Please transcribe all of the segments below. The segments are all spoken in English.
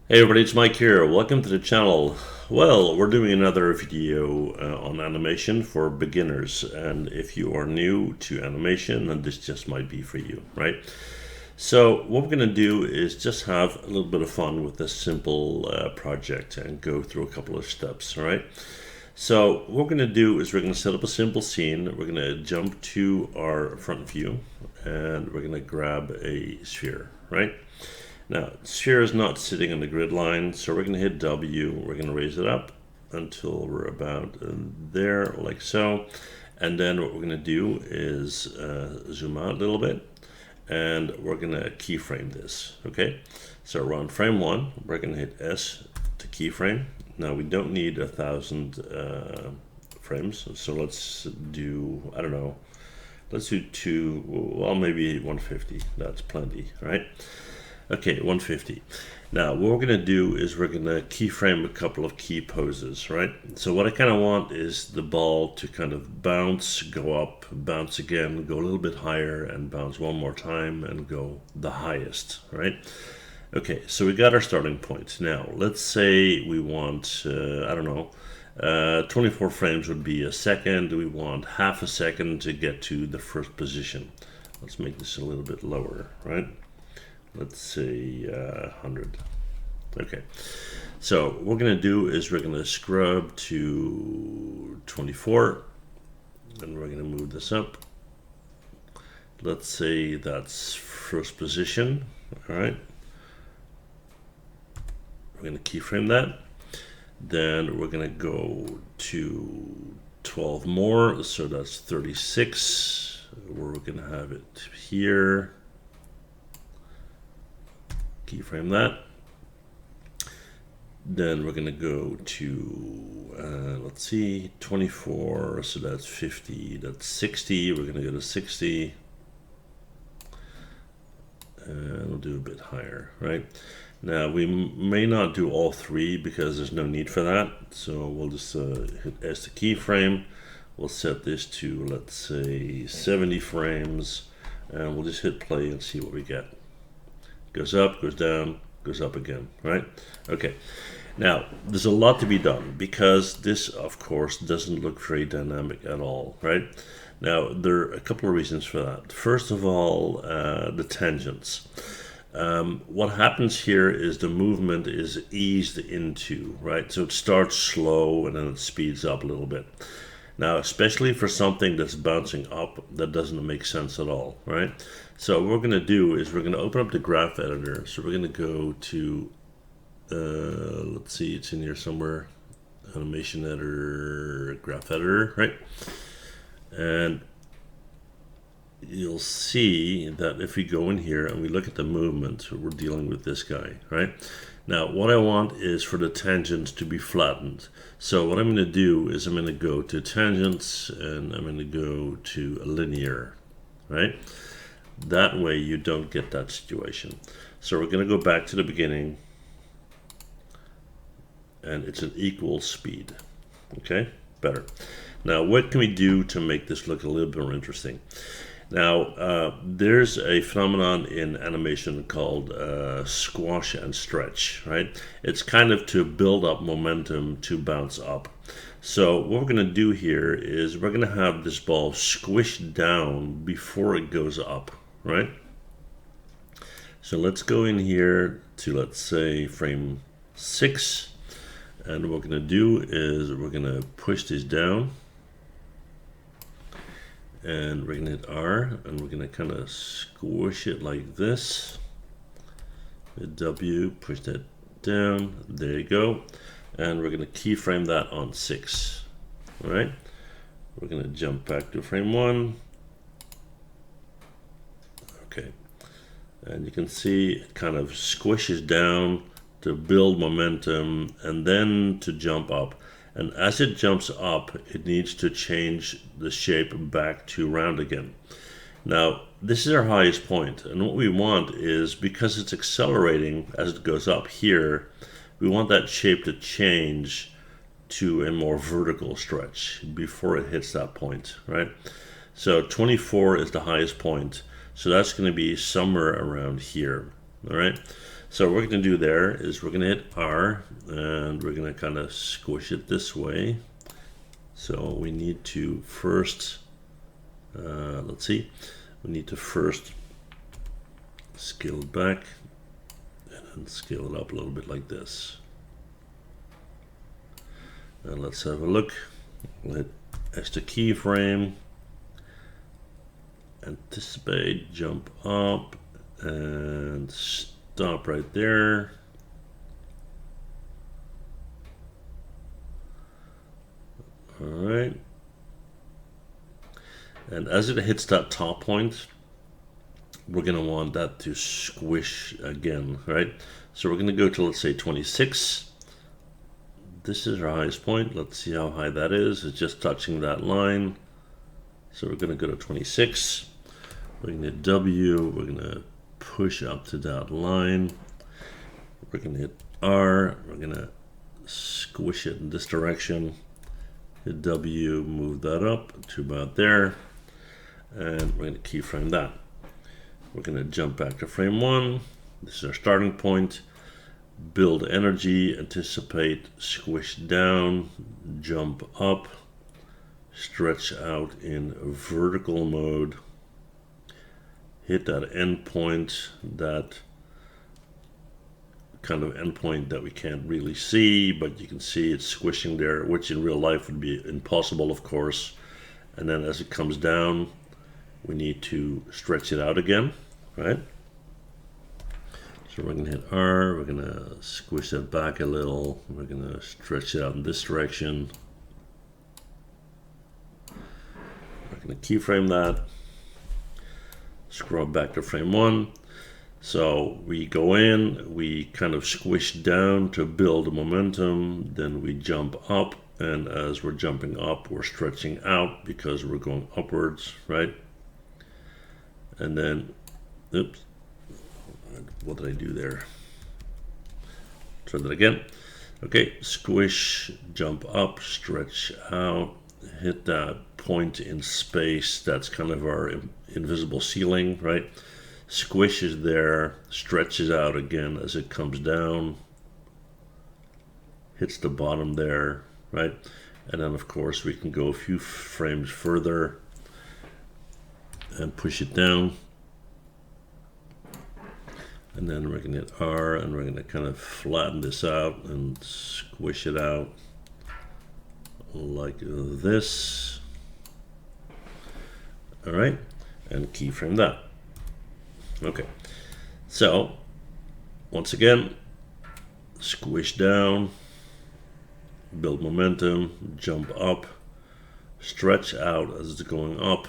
Hey everybody, it's Mike here. Welcome to the channel. Well, we're doing another video on animation for beginners, and if you are new to animation, then this just might be for you, right? So what we're going to do is just have a little bit of fun with this simple project and go through a couple of steps, all right? So what we're going to do is we're going to set up a simple scene. We're going to jump to our front view, and we're going to grab a sphere, right? Now, sphere is not sitting on the grid line, so we're going to hit W. We're going to raise it up until we're about there, like so. And then what we're going to do is zoom out a little bit, and we're going to keyframe this, okay? So we're on frame 1. We're going to hit S to keyframe. Now, we don't need 1,000 frames, so let's do, I don't know, let's do 2, well, maybe 150. That's plenty, right? Okay, 150. Now, what we're going to do is we're going to keyframe a couple of key poses, right? So what I kind of want is the ball to kind of bounce, go up, bounce again, go a little bit higher, and bounce one more time, and go the highest, right? Okay, so we got our starting point. Now, let's say we want, I don't know, 24 frames would be a second. We want half a second to get to the first position. Let's make this a little bit lower, right? Let's say 100. Okay, so what we're going to do is we're going to scrub to 24, and we're going to move this up. Let's say that's first position. All right, we're going to keyframe that. Then we're going to go to 12 more, so that's 36. We're going to have it here. Keyframe that. Then we're going to go to, let's see, 24, so that's 50, that's 60. We're going to go to 60. And we'll do a bit higher, right? Now, we may not do all three because there's no need for that. So we'll just hit S to keyframe. We'll set this to, let's say, 70 frames. And we'll just hit play and see what we get. Goes up, goes down, goes up again, right? Okay, now there's a lot to be done because this, of course, doesn't look very dynamic at all, right? Now, there are a couple of reasons for that. First of all, the tangents. What happens here is the movement is eased into, right? So it starts slow and then it speeds up a little bit. Now, especially for something that's bouncing up, that doesn't make sense at all, right? So what we're going to do is we're going to open up the graph editor. So we're going to go to, let's see, it's in here somewhere, animation editor, graph editor, right? And you'll see that if we go in here and we look at the movement, we're dealing with this guy, right? Now, what I want is for the tangents to be flattened. So what I'm going to do is I'm going to go to tangents and I'm going to go to linear, right? That way you don't get that situation. So we're going to go back to the beginning and it's an equal speed. Okay, better. Now, what can we do to make this look a little bit more interesting? Now, there's a phenomenon in animation called squash and stretch, right? It's kind of to build up momentum to bounce up. So what we're going to do here is we're going to have this ball squished down before it goes up, right? So let's go in here to, let's say, frame 6. And what we're going to do is we're going to push this down. And we're going to hit R, and we're going to kind of squish it like this. Hit W, push that down. There you go. And we're going to keyframe that on 6. All right. We're going to jump back to frame 1. Okay. And you can see it kind of squishes down to build momentum, and then to jump up. And as it jumps up, it needs to change the shape back to round again. Now, this is our highest point, and what we want is, because it's accelerating as it goes up here, we want that shape to change to a more vertical stretch before it hits that point, right? So 24 is the highest point, so that's going to be somewhere around here, all right? So what we're going to do there is we're going to hit R, and we're going to kind of squish it this way. So we need to first, let's see, we need to first scale it back and then scale it up a little bit like this. And let's have a look. We'll hit S to keyframe, anticipate, jump up, and stop right there. All right. And as it hits that top point, we're going to want that to squish again, right? So we're going to go to, let's say, 26. This is our highest point. Let's see how high that is. It's just touching that line. So we're going to go to 26. We're going to hit W. We're going to push up to that line. We're going to hit R. We're going to squish it in this direction. Hit W, move that up to about there. And we're going to keyframe that. We're going to jump back to frame 1. This is our starting point. Build energy, anticipate, squish down, jump up, stretch out in vertical mode, hit that endpoint, that kind of endpoint that we can't really see, but you can see it's squishing there, which in real life would be impossible, of course. And then as it comes down, we need to stretch it out again, right? So we're going to hit R, we're going to squish that back a little, we're going to stretch it out in this direction. We're going to keyframe that, scroll back to frame 1. So we go in, we kind of squish down to build momentum, then we jump up, and as we're jumping up, we're stretching out because we're going upwards, right? And then, oops. What did I do there? Try that again. Okay, squish, jump up, stretch out, hit that point in space. That's kind of our invisible ceiling, right? Squish is there, stretches out again as it comes down, hits the bottom there, right? And then of course we can go a few frames further and push it down. And then we're going to hit R, and we're going to kind of flatten this out and squish it out like this. All right, and keyframe that. Okay, so once again, squish down, build momentum, jump up, stretch out as it's going up,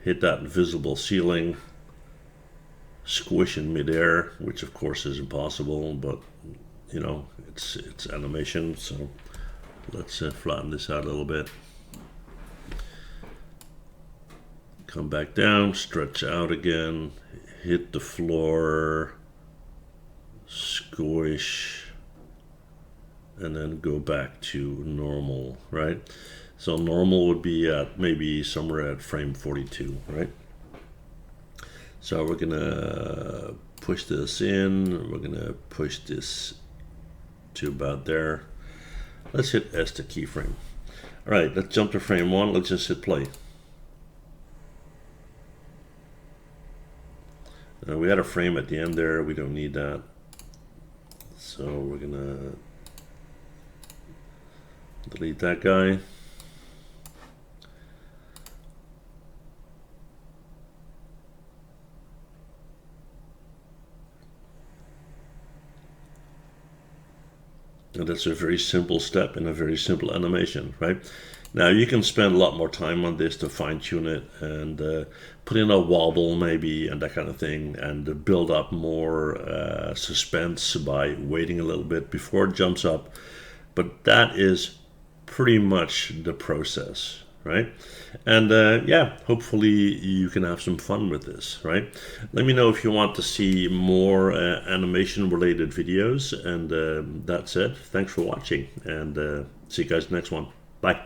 hit that invisible ceiling, squish in midair, which of course is impossible, but you know, it's animation, so let's flatten this out a little bit. Come back down, stretch out again, hit the floor, squish, and then go back to normal, right? So normal would be at maybe somewhere at frame 42, right? So we're gonna push this in, we're gonna push this to about there. Let's hit S to keyframe. All right, let's jump to frame 1, let's just hit play. We had a frame at the end there, we don't need that. So we're gonna delete that guy. And that's a very simple step in a very simple animation, right? Now you can spend a lot more time on this to fine tune it and put in a wobble maybe and that kind of thing, and build up more suspense by waiting a little bit before it jumps up. But that is pretty much the process, right? And yeah, hopefully you can have some fun with this, right? Let me know if you want to see more animation related videos. And that's it. Thanks for watching, and see you guys next one. Bye.